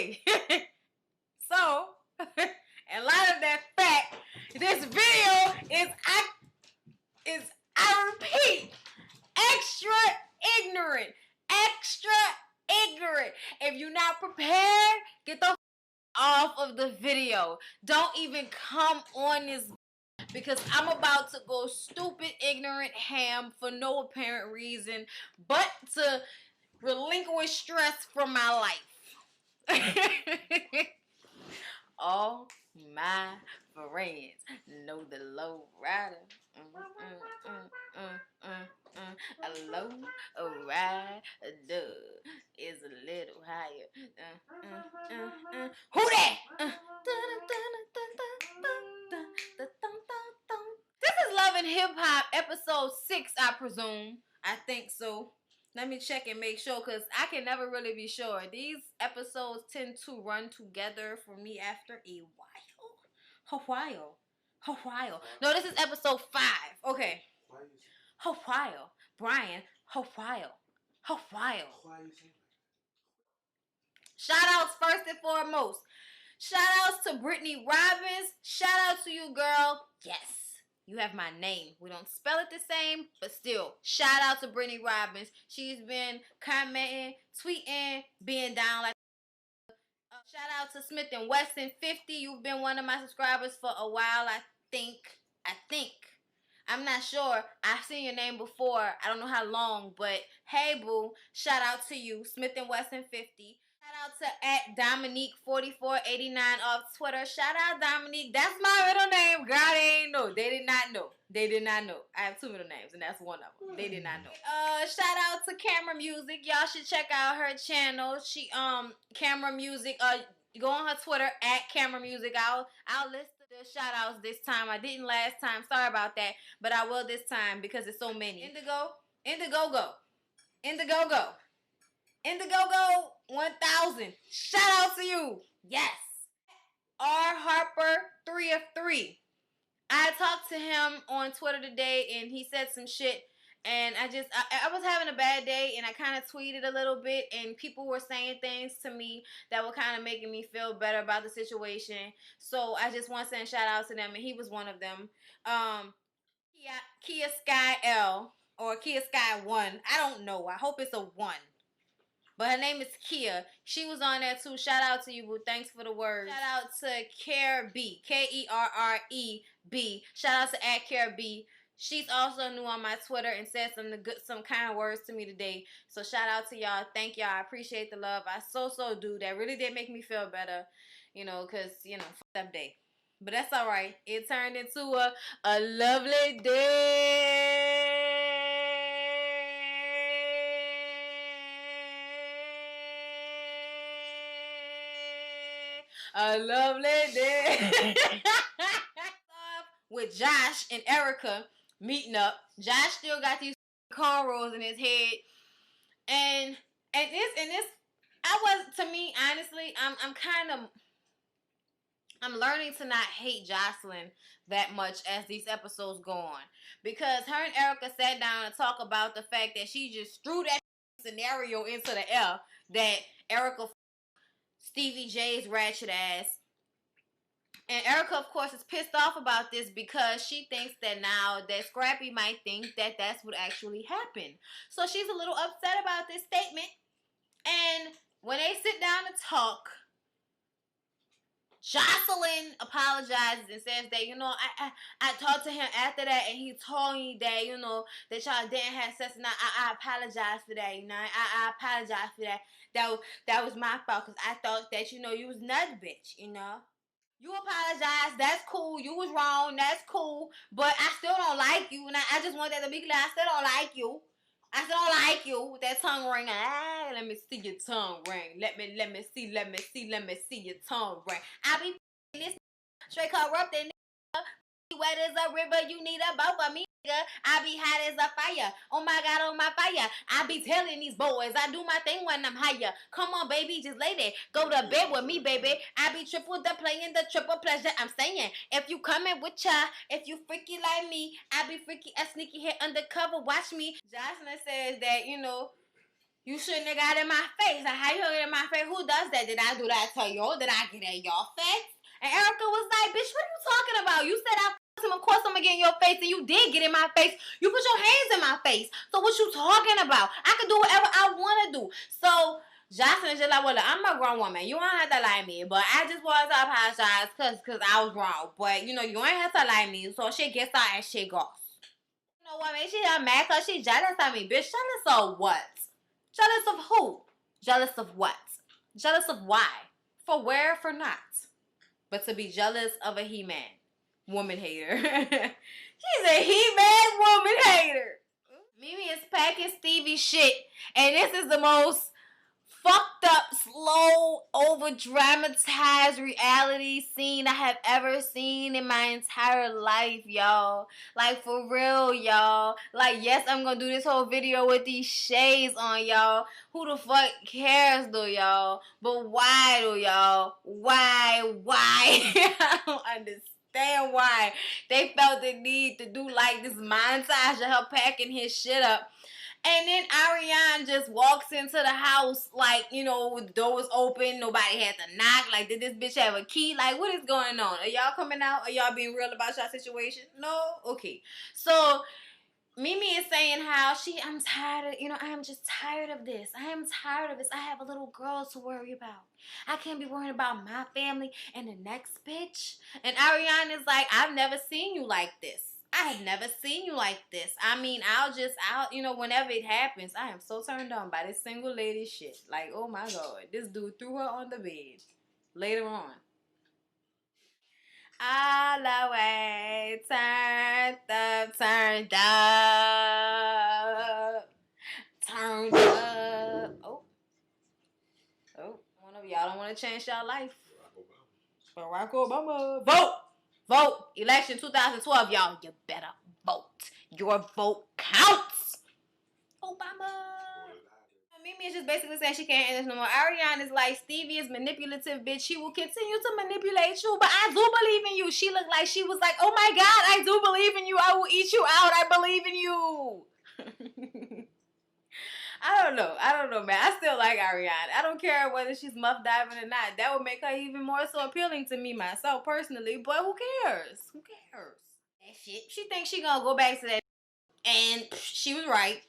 exactly. So, in light of that fact, this video is, I repeat, extra ignorant. Extra ignorant. If you're not prepared, get the off of the video. Don't even come on this because I'm about to go stupid, ignorant, ham for no apparent reason but to relinquish stress from my life. All my friends know the low rider. A low rider is a little higher. Who that? This is Love and Hip Hop episode 6, I presume. I think so. Let me check and make sure because I can never really be sure. These episodes tend to run together for me after a while. A while. No, this is episode 5. Okay. A while. Brian, a while. A while. Shout outs first and foremost. Shout outs to Brittany Robbins. Shout out to you, girl. Yes. You have my name. We don't spell it the same, but still, shout out to Brittany Robbins. She's been commenting, tweeting, being down like. Shout out to Smith and Wesson 50. You've been one of my subscribers for a while. I think. I'm not sure. I've seen your name before. I don't know how long, but hey, boo. Shout out to you, Smith and Wesson 50. Shout out to @Dominique4489 off Twitter. Shout out Dominique. That's my middle name. Girl, they ain't know. They did not know. I have 2 middle names, and that's one of them. They did not know. Shout out to Camera Music. Y'all should check out her channel. She Camera Music. Go on her Twitter @Camera Music. I'll list the shout outs this time. I didn't last time. Sorry about that, but I will this time because it's so many. Indiegogo 1000. Shout out to you. Yes. R Harper 3 of 3. I talked to him on Twitter today and he said some shit and I was having a bad day and I kind of tweeted a little bit and people were saying things to me that were kind of making me feel better about the situation. So I just want to send a shout out to them and he was one of them. Kia Sky L or Kia Sky 1. I don't know. I hope it's a 1. But her name is Kia. She was on there too. Shout out to you, boo. Thanks for the words. Shout out to Care B. Kerreb. Shout out to @CareB. She's also new on my Twitter and said some kind words to me today. So shout out to y'all. Thank y'all. I appreciate the love. I so do. That really did make me feel better. Because, fucked up day. But that's alright. It turned into a lovely day. A lovely day. With Josh and Erica meeting up. Josh still got these cornrows in his head. And this to me, honestly, I'm learning to not hate Jocelyn that much as these episodes go on. Because her and Erica sat down and talked about the fact that she just threw that scenario into the air that Erica Stevie J's ratchet ass. And Erica, of course, is pissed off about this because she thinks that now that Scrappy might think that that's what actually happened. So she's a little upset about this statement. And when they sit down to talk, Jocelyn apologizes and says that, I talked to him after that and he told me that, that y'all didn't have sex and I apologize for that, I apologize for that. That was my fault because I thought that, you was nuts, bitch, You apologize, that's cool, you was wrong, that's cool, but I still don't like you, and I just want that to be clear, I still don't like you. I still don't like you with that tongue ring. Let me see your tongue ring. Let me see your tongue ring. I be this straight corrupted nigga. Wet as a river, you need a boat for me, nigga. I be hot as a fire. Oh my God, on my fire. I be telling these boys, I do my thing when I'm higher. Come on, baby, just lay there. Go to bed with me, baby. I be triple the playing the triple pleasure. I'm saying, if you coming with ya, if you freaky like me, I be freaky, a sneaky hit undercover. Watch me. Jocelyn says that, You shouldn't have got in my face. Like, how you get in my face? Who does that? Did I do that to you? Did I get in your face? And Erica was like, bitch, what are you talking about? You said I f***ed him. Of course I'm going to get in your face. And you did get in my face. You put your hands in my face. So what you talking about? I can do whatever I want to do. So Jocelyn is just like, well, look, I'm a grown woman. You don't have to like me. But I just wanted to apologize because I was wrong. But, you know, you ain't have to like me. So shit gets out and shit goes. You know what, man? She got mad because she jealous of me. Bitch, jealous of what? Jealous of who? Jealous of what? Jealous of why? For where? For not. But to be jealous of a he-man. Woman hater. She's a he-man woman hater. Mimi is packing Stevie shit. And this is the most fucked up, slow, over dramatized reality scene I have ever seen in my entire life, y'all. Like, for real, y'all. Like, yes, I'm gonna do this whole video with these shades on, y'all. Who the fuck cares, though, y'all? But why, though, y'all? Why? I don't understand why they felt the need to do, like, this montage of her packing his shit up. And then Ariane just walks into the house like, you know, with the doors open. Nobody had to knock. Like, did this bitch have a key? Like, what is going on? Are y'all coming out? Are y'all being real about y'all situation? No? Okay. So, Mimi is saying how I'm tired of, you know, I am just tired of this. I am tired of this. I have a little girl to worry about. I can't be worrying about my family and the next bitch. And Ariane is like, I've never seen you like this. I have never seen you like this. I mean, you know, whenever it happens, I am so turned on by this single lady shit. Like, oh my God, this dude threw her on the bed later on. All the way turned up, turned up, turned up. Oh, one of y'all don't want to change y'all life. Barack Obama. Vote. Election 2012, y'all. You better vote. Your vote counts. Obama. Mimi is just basically saying she can't end this no more. Ariane is like, Stevie is manipulative, bitch. She will continue to manipulate you, but I do believe in you. She looked like she was like, oh my God, I do believe in you. I will eat you out. I believe in you. I don't know, man. I still like Ariane. I don't care whether she's muff diving or not. That would make her even more so appealing to me myself personally. But who cares? Who cares? That shit. She thinks she gonna go back to that, and she was right.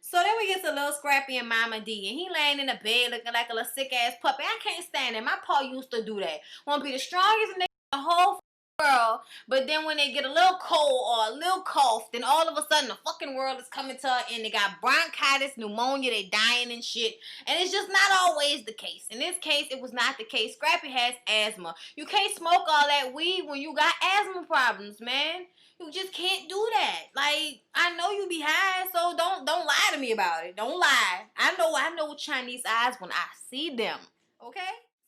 So then we get to Lil Scrappy and Mama D, and he laying in the bed looking like a little sick ass puppy. I can't stand it. My pa used to do that. Want to be the strongest nigga in the whole world, but then when they get a little cold or a little cough, then all of a sudden the fucking world is coming to her, and they got bronchitis, pneumonia, they dying and shit. And it's just not always the case. In this case, it was not the case. Scrappy has asthma. You can't smoke all that weed when you got asthma problems, man. You just can't do that. Like, I know you be high, so don't lie to me about it. Don't lie. I know Chinese eyes when I see them. Okay?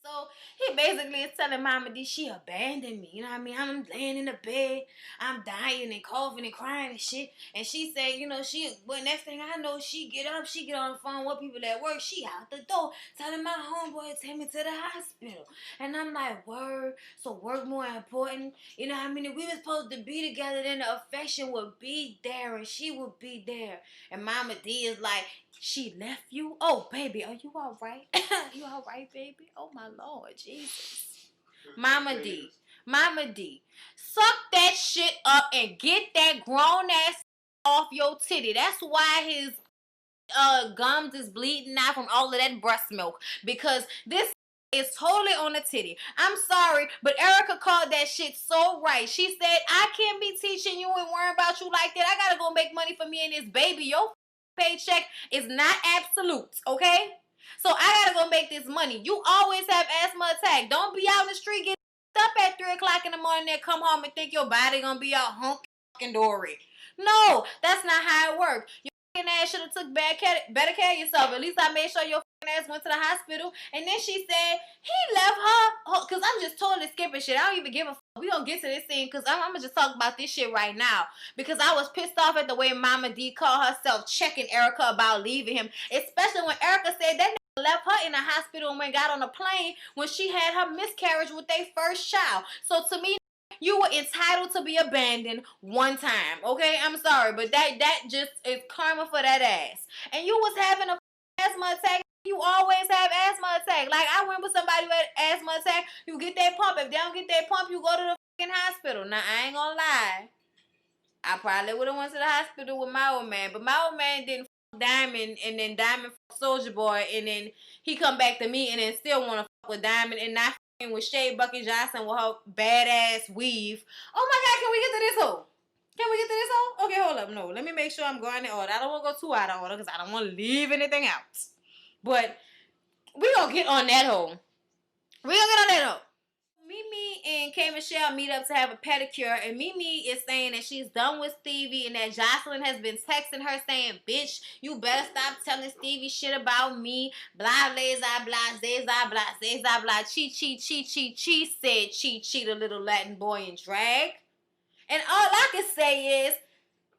So he basically is telling Mama D she abandoned me. You know what I mean? I'm laying in the bed, I'm dying and coughing and crying and shit. And she said, you know, but next thing I know, she get up, she get on the phone with people at work, she out the door, telling my homeboy to take me to the hospital. And I'm like, word, so work more important. You know what I mean? If we were supposed to be together, then the affection would be there and she would be there. And Mama D is like, she left you? Oh, baby, are you all right? You all right, baby? Oh, my Lord, Jesus. Mama D, suck that shit up and get that grown ass off your titty. That's why his gums is bleeding out from all of that breast milk. Because this is totally on the titty. I'm sorry, but Erica called that shit so right. She said, I can't be teaching you and worrying about you like that. I gotta go make money for me and this baby. Your paycheck is not absolute, okay? So I gotta go make this money. You always have asthma attack. Don't be out in the street getting up at 3 o'clock in the morning and come home and think your body gonna be all hunky dory. No, that's not how it works. Your ass should have took better care of yourself. At least I made sure your ass went to the hospital. And then she said he left her, because I'm just totally skipping shit. I don't even give a fuck. We gonna get to this scene because I'm gonna just talk about this shit right now, because I was pissed off at the way Mama D called herself checking Erica about leaving him, especially when Erica said that nigga left her in the hospital and got on a plane when she had her miscarriage with their first child. So to me, you were entitled to be abandoned one time, okay? I'm sorry, but that just is karma for that ass. And you was having a asthma attack. You always have asthma attack. Like, I remember somebody who had asthma attack. You get that pump. If they don't get that pump, you go to the fucking hospital. Now, I ain't gonna lie. I probably would have went to the hospital with my old man. But my old man didn't fuck Diamond. And then Diamond fuck Soldier Boy. And then he come back to me and then still want to fuck with Diamond. And not fucking with Shay Bucky Johnson with her badass weave. Oh my God, can we get to this hoe? Can we get to this hoe? Okay, hold up. No, let me make sure I'm going in order. I don't want to go too out of order because I don't want to leave anything out. But we gonna get on that hoe. We gonna get on that hoe. Mimi and K Michelle meet up to have a pedicure, and Mimi is saying that she's done with Stevie and that Jocelyn has been texting her saying, bitch, you better stop telling Stevie shit about me. Blah, blah, blah, blah, blah, blah, blah. She said cheat a little Latin boy in drag. And all I can say is,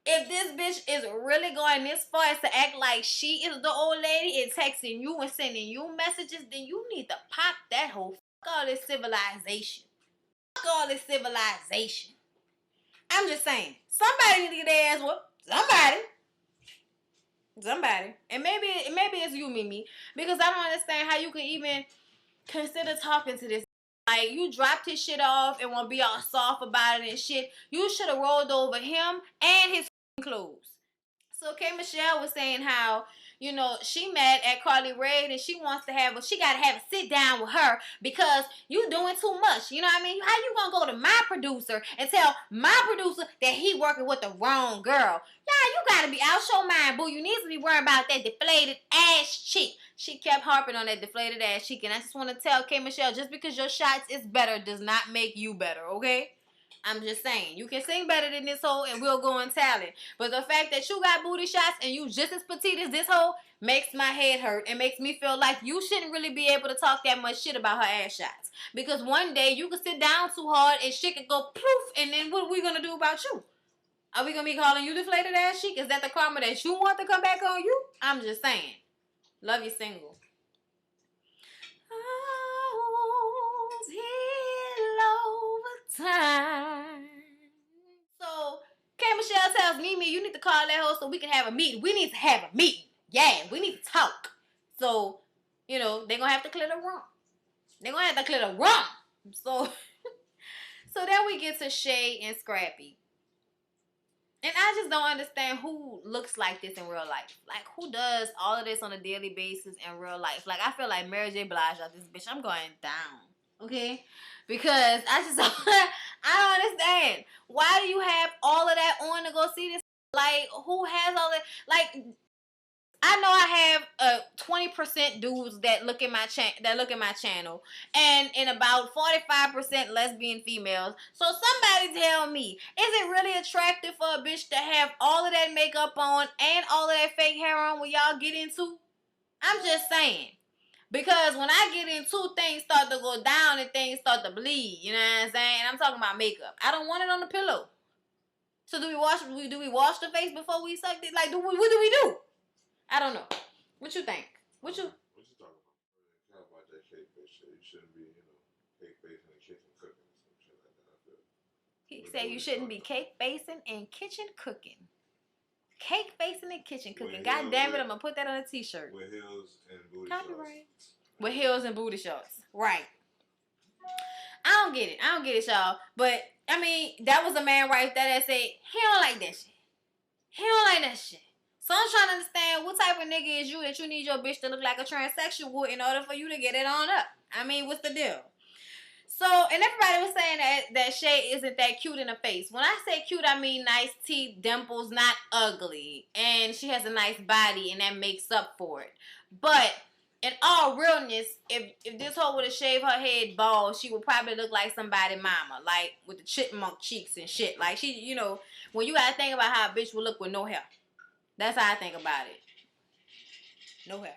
if this bitch is really going this far as to act like she is the old lady and texting you and sending you messages, then you need to pop that whole fuck all this civilization. Fuck all this civilization. I'm just saying, somebody need to get their ass whooped. Somebody. And maybe it's you, Mimi, because I don't understand how you can even consider talking to this. Like, you dropped his shit off and want to be all soft about it and shit. You should have rolled over him and his clothes. So K Michelle was saying how, you know, she mad at Carly Rae and she wants to she got to have a sit down with her because you doing too much. You know what I mean? How you going to go to my producer and tell my producer that he working with the wrong girl? Yeah, you got to be out your mind, boo. You need to be worrying about that deflated ass chick. She kept harping on that deflated ass chick. And I just want to tell K Michelle, just because your shots is better does not make you better, okay? I'm just saying, you can sing better than this hoe and we'll go on talent. But the fact that you got booty shots and you just as petite as this hoe makes my head hurt and makes me feel like you shouldn't really be able to talk that much shit about her ass shots. Because one day you could sit down too hard and shit could go poof, and then what are we going to do about you? Are we going to be calling you deflated ass chic? Is that the karma that you want to come back on you? I'm just saying. Love you single. Time. So K Michelle tells Mimi, you need to call that hoe so we can have a meeting. We need to have a meeting. Yeah, we need to talk. So, you know, they're gonna have to clear the room. They're gonna have to clear the room. So then we get to Shay and Scrappy. And I just don't understand who looks like this in real life. Like, who does all of this on a daily basis in real life? Like, I feel like Mary J. Blige out this bitch. I'm going down. Okay? Because I don't understand. Why do you have all of that on to go see this? Like, who has all that? Like, I know I have 20% dudes that look at my channel, and about 45% lesbian females. So somebody tell me, is it really attractive for a bitch to have all of that makeup on and all of that fake hair on when y'all get into? I'm just saying. Because when I get into, things start to go down and things start to bleed. You know what I'm saying? And I'm talking about makeup. I don't want it on the pillow. So do we wash the face before we suck it? Like, what do we do? I don't know. What you think? What you talking about? Talk about that cake face shit. You shouldn't be, cake facing and kitchen cooking or some shit like that. He said you shouldn't be cake facing and kitchen cooking. Cake facing and kitchen cooking. God damn it, I'm gonna put that on a t-shirt. With heels and booty shorts. With heels and booty shorts. Right. I don't get it, y'all. But I mean, that was a man right there that said he don't like that shit. So I'm trying to understand what type of nigga is you that you need your bitch to look like a transsexual in order for you to get it on up. I mean, what's the deal? So, and everybody was saying that Shay isn't that cute in the face. When I say cute, I mean nice teeth, dimples, not ugly. And she has a nice body, and that makes up for it. But in all realness, if this hoe would have shaved her head bald, she would probably look like somebody mama. Like, with the chipmunk cheeks and shit. Like, she, when you gotta think about how a bitch would look with no hair. That's how I think about it. No hair.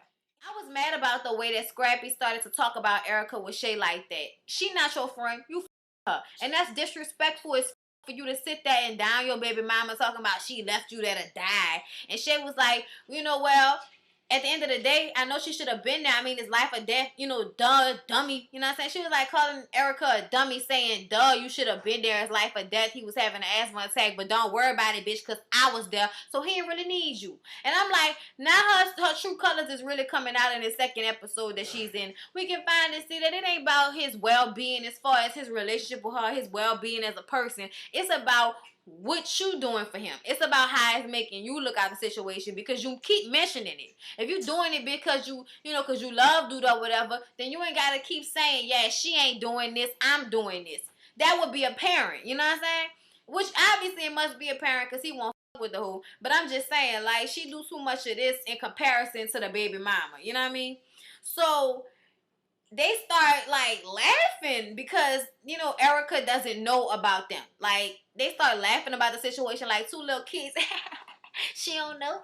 I was mad about the way that Scrappy started to talk about Erica with Shay like that. She not your friend. You her. And that's disrespectful as for you to sit there and down your baby mama talking about she left you there to die. And Shay was like, well, at the end of the day, I know she should have been there. I mean, it's life or death, you know, duh, dummy. You know what I'm saying? She was like calling Erica a dummy, saying, duh, you should have been there. It's life or death. He was having an asthma attack, but don't worry about it, bitch, because I was there. So he didn't really need you. And I'm like, now her true colors is really coming out in the second episode that she's in. We can finally see that it ain't about his well-being as far as his relationship with her, his well-being as a person. It's about what you doing for him. It's about how it's making you look at the situation, because you keep mentioning it. If you doing it because because you love dude or whatever, then you ain't gotta keep saying, yeah, she ain't doing this, I'm doing this. That would be apparent, you know what I'm saying? Which obviously it must be apparent because he won't fuck with the whole. But I'm just saying, like, she do too much of this in comparison to the baby mama, you know what I mean? So they start like laughing because Erica doesn't know about them. Like, they start laughing about the situation like two little kids. She don't know.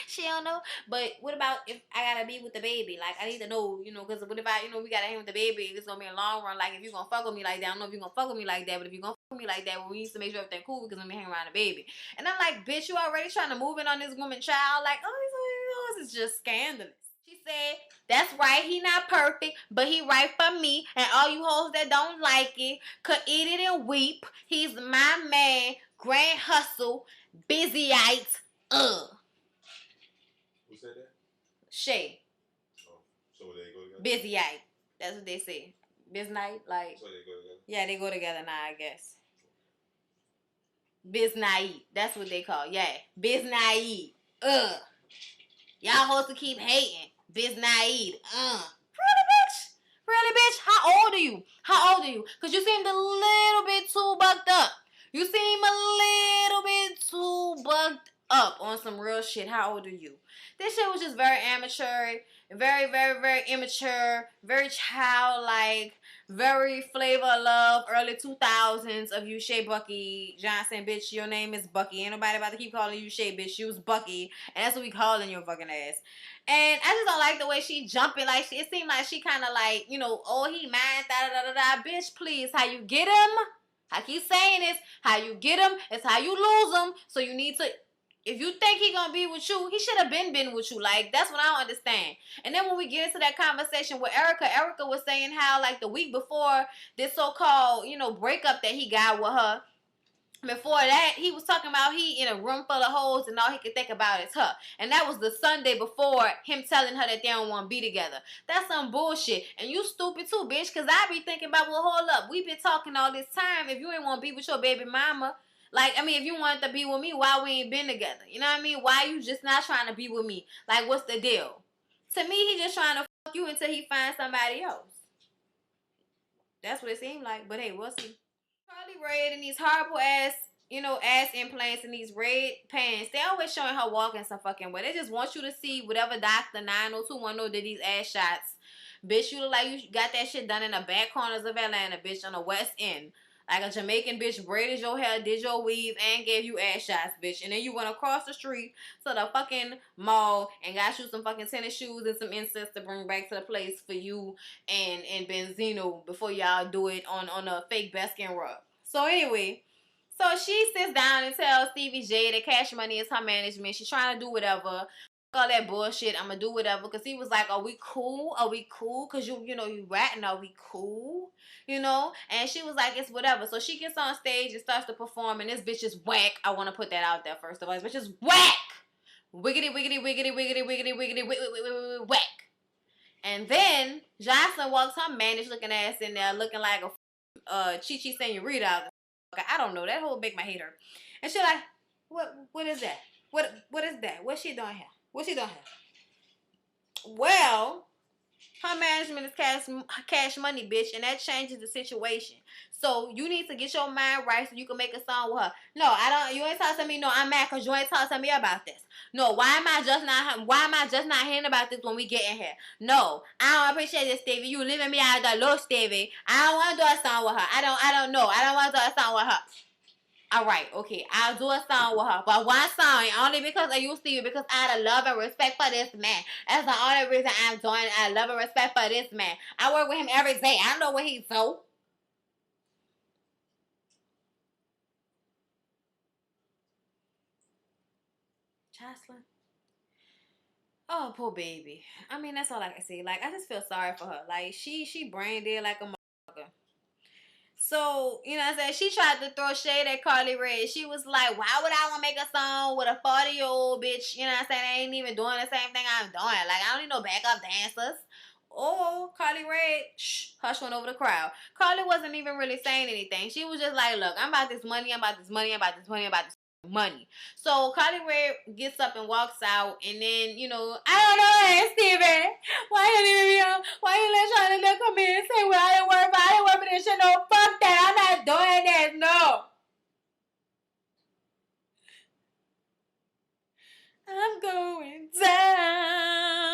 She don't know. But what about if I gotta be with the baby? Like, I need to know, because what if we gotta hang with the baby? It's gonna be a long run. Like, if you gonna fuck with me like that, I don't know if you gonna fuck with me like that, but if you gonna fuck with me like that, well, we need to make sure everything cool because I'm gonna hang around the baby. And I'm like, bitch, you already trying to move in on this woman child? Like, oh, this is just scandalous. She said, that's right, he not perfect, but he right for me. And all you hoes that don't like it could eat it and weep. He's my man, grand hustle, busyite, Who said that? Shay. Oh, so they go together? Busyite. That's what they say. Biznite, like. So they go together? Yeah, they go together now, I guess. Biznite. That's what they call. Yeah. Biznite. Y'all supposed to keep hating. Biznite. Really, bitch? Really, bitch? How old are you? How old are you? Because you seemed a little bit too bucked up. You seem a little bit too bucked up on some real shit. How old are you? This shit was just very amateur, very, very, very immature, very childlike, very flavor of love, early 2000s of you, Shay Bucky Johnson, bitch. Your name is Bucky. Ain't nobody about to keep calling you Shay, bitch. You was Bucky, and that's what we calling your fucking ass. And I just don't like the way she jumping. Like, it seemed like she kind of like, oh, he mad, da-da-da-da-da. Bitch, please, how you get him? I keep saying this. How you get him is how you lose him. So you need to, if you think he gonna be with you, he should have been with you. Like, that's what I don't understand. And then when we get into that conversation with Erica was saying how, like, the week before this so-called, breakup that he got with her, before that, he was talking about he in a room full of hoes and all he could think about is her. And that was the Sunday before him telling her that they don't want to be together. That's some bullshit. And you stupid too, bitch, because I be thinking about, well, hold up. We been talking all this time. If you ain't want to be with your baby mama, like, I mean, if you wanted to be with me, why we ain't been together? You know what I mean? Why you just not trying to be with me? Like, what's the deal? To me, he just trying to fuck you until he finds somebody else. That's what it seemed like. But hey, we'll see. Carly Rae and these horrible ass, ass implants and these red pants. They always showing her walking some fucking way. They just want you to see whatever Dr. 90210 did these ass shots. Bitch, you look like you got that shit done in the back corners of Atlanta, bitch, on the West End. Like a Jamaican bitch braided your hair, did your weave, and gave you ass shots, bitch. And then you went across the street to the fucking mall and got you some fucking tennis shoes and some incense to bring back to the place for you and Benzino before y'all do it on a fake Baskin rug. So anyway, so she sits down and tells Stevie J that Cash Money is her management. She's trying to do whatever. All that bullshit. I'm gonna do whatever. Because he was like, are we cool? Are we cool? Because you ratting. Are we cool? And she was like, it's whatever. So she gets on stage and starts to perform, and this bitch is whack. I want to put that out there first of all. This bitch is whack. Wiggity, wiggity, wiggity, wiggity, wiggity, wiggity, whack. And then Jocelyn walks her managed looking ass in there looking like a Chi-Chi Senorita. I don't know. That whole make my hate her. And she like, what is that? What is that? What's she doing here? What's she doing here? Well, her management is cash money, bitch, and that changes the situation. So you need to get your mind right so you can make a song with her. No, I don't. You ain't talking to me. No, I'm mad because you ain't talking to me about this. No, why am I just not hearing about this when we get in here? No, I don't appreciate this, Stevie. You leaving me out of the loop, Stevie. I don't want to do a song with her. I don't know. I don't want to do a song with her. All right, okay, I'll do a song with her, but one song, only because of you, Stevie, because out of love and respect for this man. That's the only reason I'm doing it. I love and respect for this man. I work with him every day. I know what he's so. Jocelyn. Oh, poor baby. I mean, that's all I can say. Like, I just feel sorry for her. Like, she brain dead like a motherfucker. So, you know what I'm saying? She tried to throw shade at Carly Rae. She was like, why would I want to make a song with a 40-year-old bitch? You know what I'm saying? They ain't even doing the same thing I'm doing. Like, I don't need no backup dancers. Oh, Carly Rae, hush went over the crowd. Carly wasn't even really saying anything. She was just like, look, I'm about this money, I'm about this money, I'm about this money, I'm about this money. So Carly Rae gets up and walks out, and then, you know, I don't know, hey, Steven, why you leaving me out? Why you let Charlotte come in and say, well, I didn't work, but I didn't work for this shit. No, fuck that. I'm not doing that. No. I'm going down.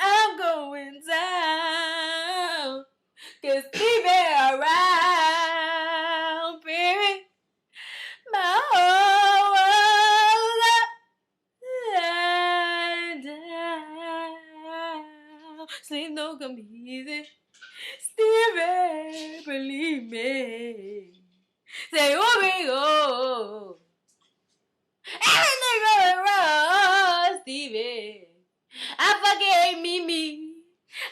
I'm going down. Cause Steven around, baby. My whole world upside down. Sleep no come easy. Steven, believe me. Say, oh, me, oh. Everything going wrong, Steven. I fucking hate Mimi.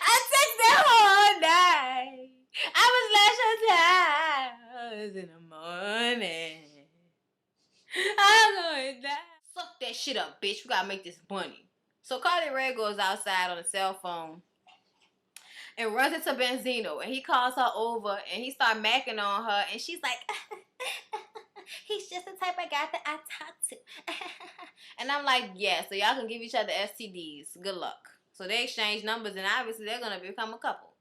I took the whole night. I was lashed in the morning. I'm going down. Suck that shit up, bitch. We gotta make this money. So Carly Rae goes outside on a cell phone and runs into Benzino, and he calls her over, and he starts macking on her, and she's like, he's just the type of guy that I talk to. And I'm like, yeah, so y'all can give each other STDs. Good luck. So they exchange numbers, and obviously they're gonna become a couple.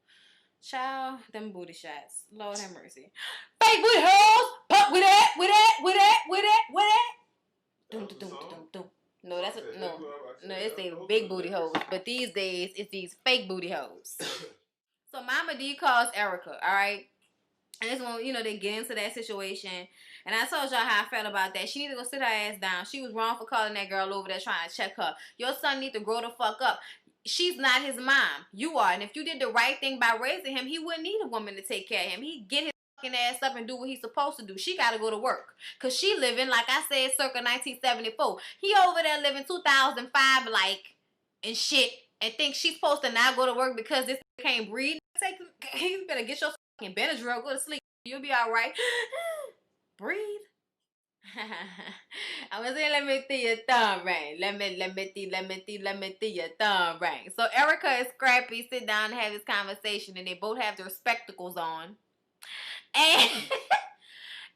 Child, them booty shots. Lord have mercy. Fake booty hoes! Pop with that, with that, with that, with that, with that. Dum, dum, dum, dum, dum. No, that's a, no. No, it's a big booty hoes. But these days, it's these fake booty hoes. So Mama D calls Erica, all right? And this when, you know, they get into that situation. And I told y'all how I felt about that. She need to go sit her ass down. She was wrong for calling that girl over there trying to check her. Your son need to grow the fuck up. She's not his mom. You are. And if you did the right thing by raising him, he wouldn't need a woman to take care of him. He'd get his fucking ass up and do what he's supposed to do. She got to go to work. Because she living, like I said, circa 1974. He over there living 2005 like and shit and think she's supposed to not go to work because this can't breathe. You better get your fucking Benadryl, go to sleep. You'll be all right. Breathe. I'm gonna say, let me see your thumb ring. Let me see your thumb ring. So Erica and Scrappy sit down and have this conversation, and they both have their spectacles on. And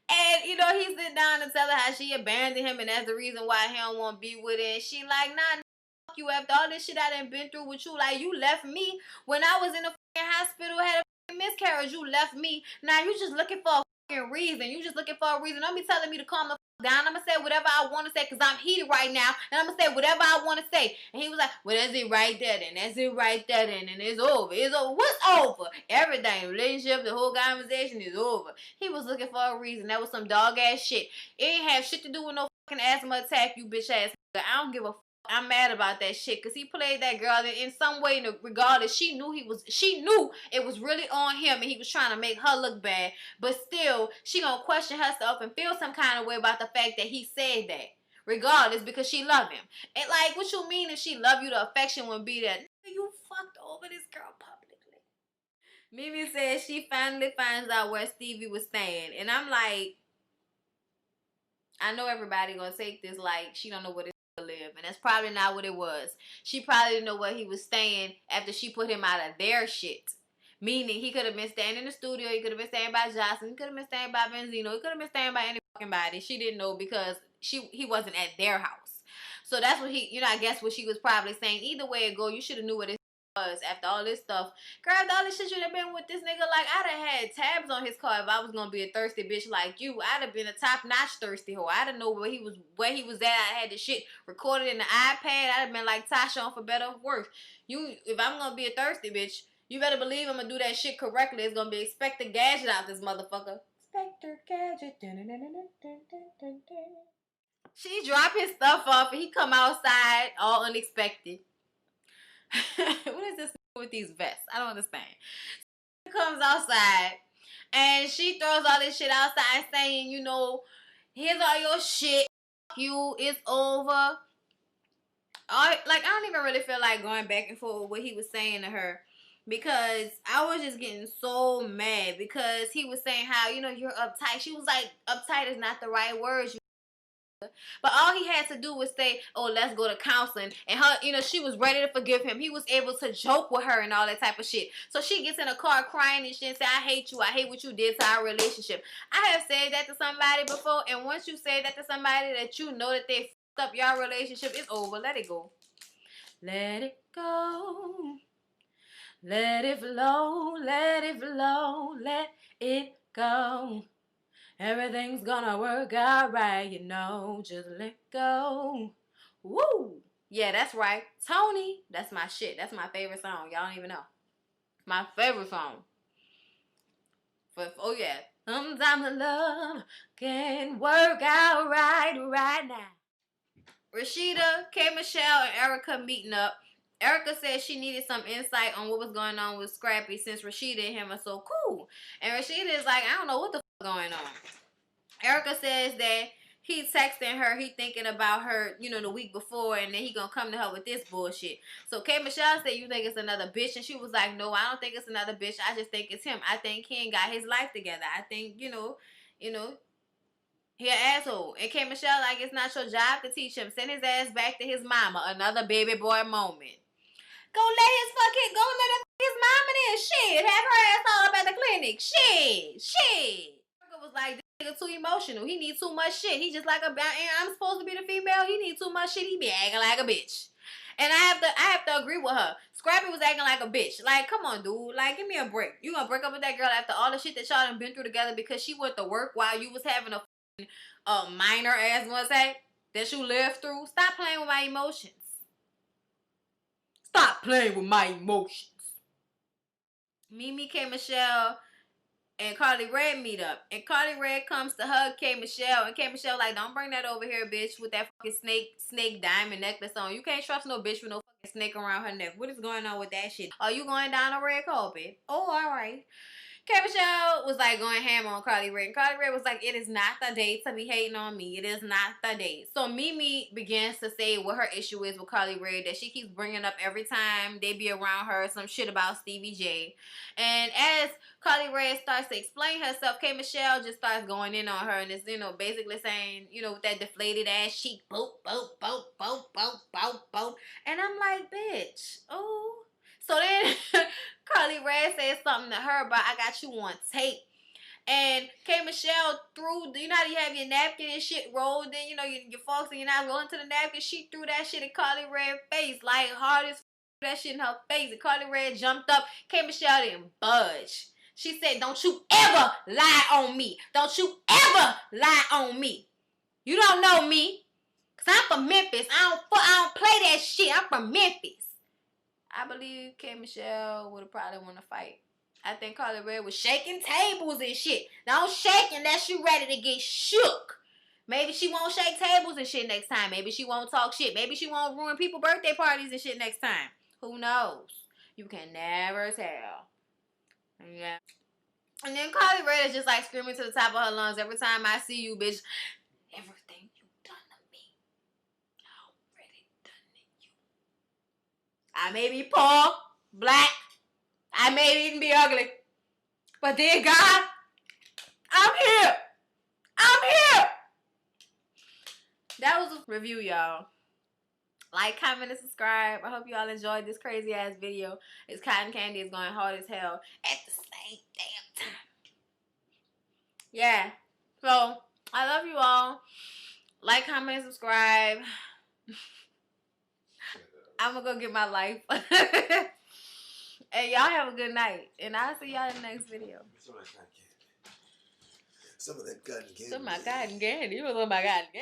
and you know, he sit down and tell her how she abandoned him, and that's the reason why he don't want to be with her. And she like, nah, fuck you. After all this shit I done been through with you, like you left me when I was in the hospital, had a miscarriage. You left me. Now you just looking for a fucking reason. You just looking for a reason. Don't be telling me to calm the down. I'm gonna say whatever I want to say because I'm heated right now, and I'm gonna say whatever I want to say. And he was like, well, that's it right there, then. That's it right there, then. And it's over. It's over. What's over? Everything. Relationship, the whole conversation is over. He was looking for a reason. That was some dog ass shit. It ain't have shit to do with no fucking asthma attack, you bitch ass. I don't give a. I'm mad about that shit because he played that girl in some way, regardless. She knew it was really on him, and he was trying to make her look bad. But still, she gonna question herself and feel some kind of way about the fact that he said that, regardless, because she love him. And like, what you mean if she love you? The affection would be that you fucked over this girl publicly. Mimi says she finally finds out where Stevie was staying, and I'm like, I know everybody gonna take this like she don't know what it live, and that's probably not what it was. She probably didn't know where he was staying after she put him out of their shit. Meaning he could have been staying in the studio, he could have been staying by Johnson, he could have been staying by Benzino, he could have been staying by any fucking body. She didn't know because he wasn't at their house. So that's what I guess what she was probably saying. Either way it go, you should have knew what it was after all this stuff. Girl, after all this shit you done been with this nigga, like I'd have had tabs on his car if I was gonna be a thirsty bitch like you. I'd have been a top notch thirsty hoe. I'd have known where he was at. I had the shit recorded in the iPad. I'd have been like Tasha on For Better or Worse. If I'm gonna be a thirsty bitch, you better believe I'm gonna do that shit correctly. It's gonna be Inspector Gadget out this motherfucker. Inspector Gadget. She drop his stuff off and he come outside all unexpected. What is this with these vests? I don't understand. She comes outside and she throws all this shit outside saying, here's all your shit. You, it's over. I don't even really feel like going back and forth with what he was saying to her. Because I was just getting so mad because he was saying how, you're uptight. She was like, uptight is not the right word. But all he had to do was say, oh, let's go to counseling. And her, she was ready to forgive him. He was able to joke with her and all that type of shit. So she gets in a car crying and shit and say, I hate you. I hate what you did to our relationship. I have said that to somebody before. And once you say that to somebody that you know that they fucked up your relationship, it's over. Let it go. Let it go. Let it flow. Let it flow. Let it go. Everything's gonna work out right, just let go. Woo! Yeah, that's right. Tony, that's my shit. That's my favorite song. Y'all don't even know. My favorite song. Oh yeah. Sometimes love can work out right now. Rashida, K. Michelle, and Erica meeting up. Erica said she needed some insight on what was going on with Scrappy since Rashida and him are so cool. And Rashida is like, I don't know what the fuck going on. Erica says that he texting her, he thinking about her, the week before, and then he gonna come to her with this bullshit. So K. Michelle said, you think it's another bitch? And she was like, no, I don't think it's another bitch. I just think it's him. I think he ain't got his life together. I think, he an asshole. And K. Michelle like, it's not your job to teach him. Send his ass back to his mama. Another baby boy moment. Go let his mama in. Shit. Have her ass all up at the clinic. Shit. Was like, this nigga too emotional. He needs too much shit. He just like and I'm supposed to be the female. He needs too much shit. He be acting like a bitch. And I have to agree with her. Scrappy was acting like a bitch. Like, come on, dude. Like, give me a break. You gonna break up with that girl after all the shit that y'all done been through together because she went to work while you was having a minor, as one say, that you lived through? Stop playing with my emotions. Stop playing with my emotions. Mimi K. Michelle and Carly Red meet up. And Carly Red comes to hug K. Michelle. And K. Michelle like, don't bring that over here, bitch, with that fucking snake diamond necklace on. You can't trust no bitch with no fucking snake around her neck. What is going on with that shit? Are you going down a red carpet? Oh, all right. K. Michelle was like going ham on Carly Red. And Carly Red was like, it is not the day to be hating on me. It is not the day. So Mimi begins to say what her issue is with Carly Red, that she keeps bringing up every time they be around her, some shit about Stevie J. And as Carly Red starts to explain herself, K. Michelle just starts going in on her and is, basically saying, with that deflated ass cheek, boop, boop, boop, boop, boop, boop, boop. And I'm like, bitch, oh. So then Carly Red said something to her about, I got you on tape. And K. Michelle threw, you know how you have your napkin and shit rolled in, your forks and you're not rolling to the napkin? She threw that shit in Carly Red's face, like hard as that shit in her face. And Carly Red jumped up. K. Michelle didn't budge. She said, don't you ever lie on me. Don't you ever lie on me. You don't know me. Because I'm from Memphis. I don't play that shit. I'm from Memphis. I believe K. Michelle would have probably won a fight. I think Carly Red was shaking tables and shit. Don't shake unless you ready to get shook. Maybe she won't shake tables and shit next time. Maybe she won't talk shit. Maybe she won't ruin people's birthday parties and shit next time. Who knows? You can never tell. Yeah. And then Carly Red is just like screaming to the top of her lungs every time I see you, bitch. Everything you done to me, I already done to you. I may be poor, black, I may even be ugly, but dear God, I'm here. I'm here. That was a review, y'all. Like, comment, and subscribe. I hope you all enjoyed this crazy ass video. This cotton candy is going hard as hell at the same damn time. Yeah. So, I love you all. Like, comment, and subscribe. I'm gonna go get my life. And y'all have a good night. And I'll see y'all in the next video. Some of that cotton candy. Some of my cotton candy. You was on my cotton candy.